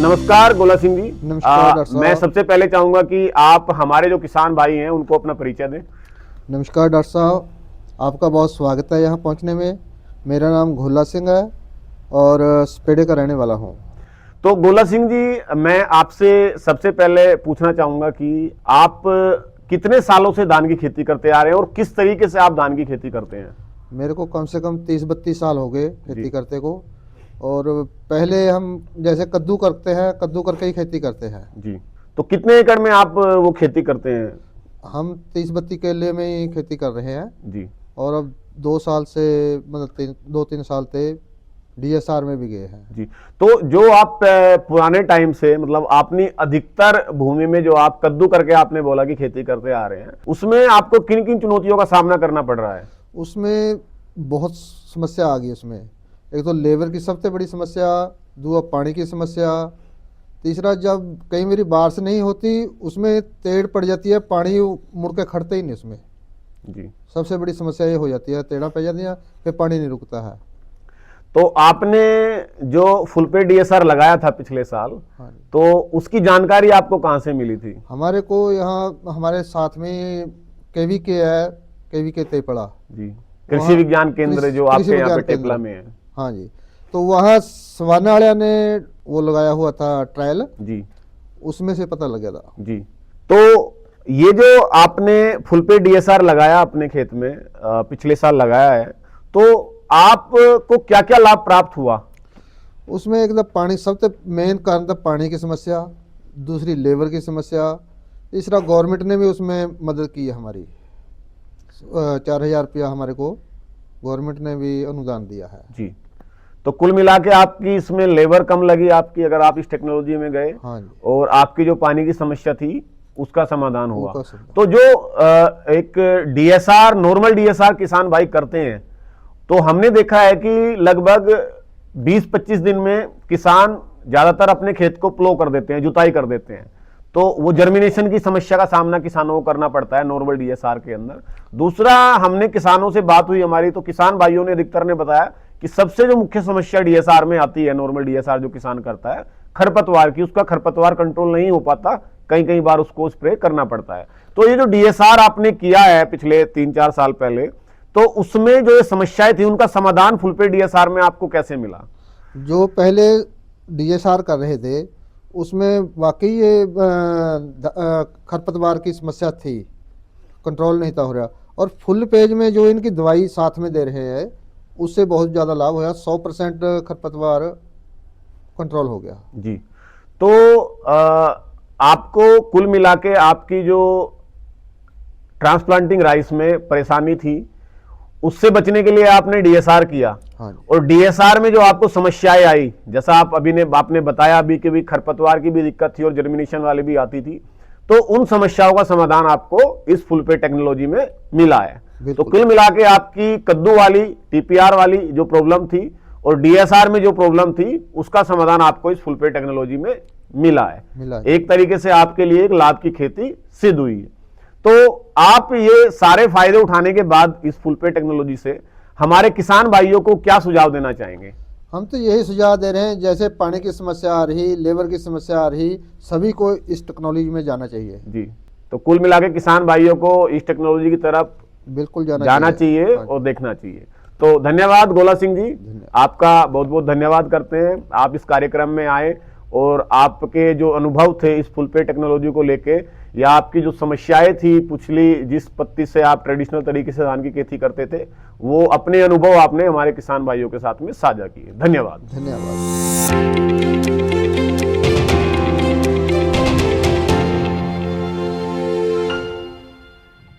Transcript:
नमस्कार गोला सिंह जी। नमस्कार डॉक्टर मैं साहब। सबसे पहले चाहूंगा कि आप हमारे जो किसान भाई हैं उनको अपना परिचय दें। नमस्कार डॉक्टर साहब, आपका बहुत स्वागत है यहाँ पहुँचने में। मेरा नाम गोला सिंह है और सपेड़े का रहने वाला हूँ। तो गोला सिंह जी, मैं आपसे सबसे पहले पूछना चाहूंगा कि आप कितने सालों से धान की खेती करते आ रहे हैं और किस तरीके से आप धान की खेती करते हैं? मेरे को कम से कम 30-32 साल हो गए खेती करते को। और पहले हम जैसे कद्दू करते हैं, कद्दू करके ही खेती करते हैं जी। तो कितने एकड़ में आप वो खेती करते हैं? हम 30-32 किले में ही खेती कर रहे हैं। जी। और अब 2 साल से मतलब 2-3 साल से DSR में भी गए हैं। जी। तो जो आप पुराने टाइम से मतलब अपनी अधिकतर भूमि में जो आप कद्दू करके आपने बोला कि खेती करते आ रहे हैं, उसमें आपको किन किन चुनौतियों का सामना करना पड़ रहा है? उसमें बहुत समस्या आ गई। उसमें एक तो लेबर की सबसे बड़ी समस्या, दूसरा पानी की समस्या, तीसरा जब कई मेरी बारिश नहीं होती उसमें टेढ़ पड़ जाती है, पानी मुड़ के खड़ते ही नहीं उसमें। जी। सबसे बड़ी समस्या ये हो जाती है, टेढ़ा पड़ जाती है, फिर पानी नहीं रुकता है। तो आपने जो फुल पे DSR लगाया था पिछले साल, हाँ, तो उसकी जानकारी आपको कहाँ से मिली थी? हमारे को यहाँ हमारे साथ में KVK है, KVK तेपड़ा जी, कृषि विज्ञान केंद्र जो कृषि आपके यहाँ पे विज्ञान केंद्र। टेपला में है। हाँ जी, तो वहाँ सवाना वाले ने वो लगाया हुआ था ट्रायल, जी। उसमें से पता लग गया था। जी। तो ये जो आपने फुल पे DSR लगाया अपने खेत में, पिछले साल लगाया है, तो आपको क्या क्या लाभ प्राप्त हुआ? उसमें एक तो पानी, सबसे मेन कारण था पानी की समस्या, दूसरी लेबर की समस्या, तीसरा गवर्नमेंट ने भी उसमें मदद की है हमारी। 4,000 रुपया हमारे को गवर्नमेंट ने भी अनुदान दिया है। जी। तो कुल मिला के आपकी इसमें लेबर कम लगी आपकी, अगर आप इस टेक्नोलॉजी में गए। हाँ जी। और आपकी जो पानी की समस्या थी उसका समाधान हुआ। उसका तो जो एक DSR, नॉर्मल DSR किसान भाई करते हैं, तो हमने देखा है कि लगभग 20-25 दिन में किसान ज्यादातर अपने खेत को प्लो कर देते हैं, जुताई कर देते हैं। तो वो जर्मिनेशन की समस्या का सामना किसानों को करना पड़ता है नॉर्मल DSR के अंदर। दूसरा, हमने किसानों से बात हुई हमारी, तो किसान भाइयों ने अधिकतर ने बताया कि सबसे जो मुख्य समस्या DSR में आती है, नॉर्मल DSR जो किसान करता है, खरपतवार की। उसका खरपतवार कंट्रोल नहीं हो पाता, कई बार उसको स्प्रे करना पड़ता है। तो ये जो DSR आपने किया है पिछले 3-4 साल पहले, तो उसमें जो ये समस्याएं थी उनका समाधान फुल पे DSR में आपको कैसे मिला? जो पहले DSR कर रहे थे उसमें वाकई ये खरपतवार की समस्या थी, कंट्रोल नहीं था हो रहा। और फुल पेज में जो इनकी दवाई साथ में दे रहे हैं उससे बहुत ज़्यादा लाभ हुआ, 100% खरपतवार कंट्रोल हो गया। जी। तो आपको कुल मिला के आपकी जो ट्रांसप्लांटिंग राइस में परेशानी थी उससे बचने के लिए आपने DSR किया। हाँ। और DSR में जो आपको समस्याएं आई, जैसा आपने बताया अभी कि भी खरपतवार की भी दिक्कत थी और जर्मिनेशन वाली भी आती थी, तो उन समस्याओं का समाधान आपको इस फुल पे टेक्नोलॉजी में मिला है। तो कुल मिला के आपकी कद्दू वाली, TPR वाली जो प्रॉब्लम थी और DSR में जो प्रॉब्लम थी, उसका समाधान आपको इस फुल पे टेक्नोलॉजी में मिला है। एक तरीके से आपके लिए एक लाभ की खेती सिद्ध हुई है। तो आप ये सारे फायदे उठाने के बाद इस फुल पे टेक्नोलॉजी से हमारे किसान भाइयों को क्या सुझाव देना चाहेंगे? हम तो यही सुझाव दे रहे हैं, जैसे पानी की समस्या आ रही, लेबर की समस्या आ रही, सभी को इस टेक्नोलॉजी में जाना चाहिए। जी। तो कुल मिला के किसान भाइयों को इस टेक्नोलॉजी की तरफ बिल्कुल जाना चाहिए और देखना चाहिए। तो धन्यवाद गोला सिंह जी, आपका बहुत बहुत धन्यवाद करते हैं। आप इस कार्यक्रम में आए और आपके जो अनुभव थे इस फुल पे टेक्नोलॉजी को लेके, या आपकी जो समस्याएं थी पिछली, जिस पत्ती से आप ट्रेडिशनल तरीके से धान की खेती करते थे, वो अपने अनुभव आपने हमारे किसान भाइयों के साथ में साझा किए। धन्यवाद। धन्यवाद।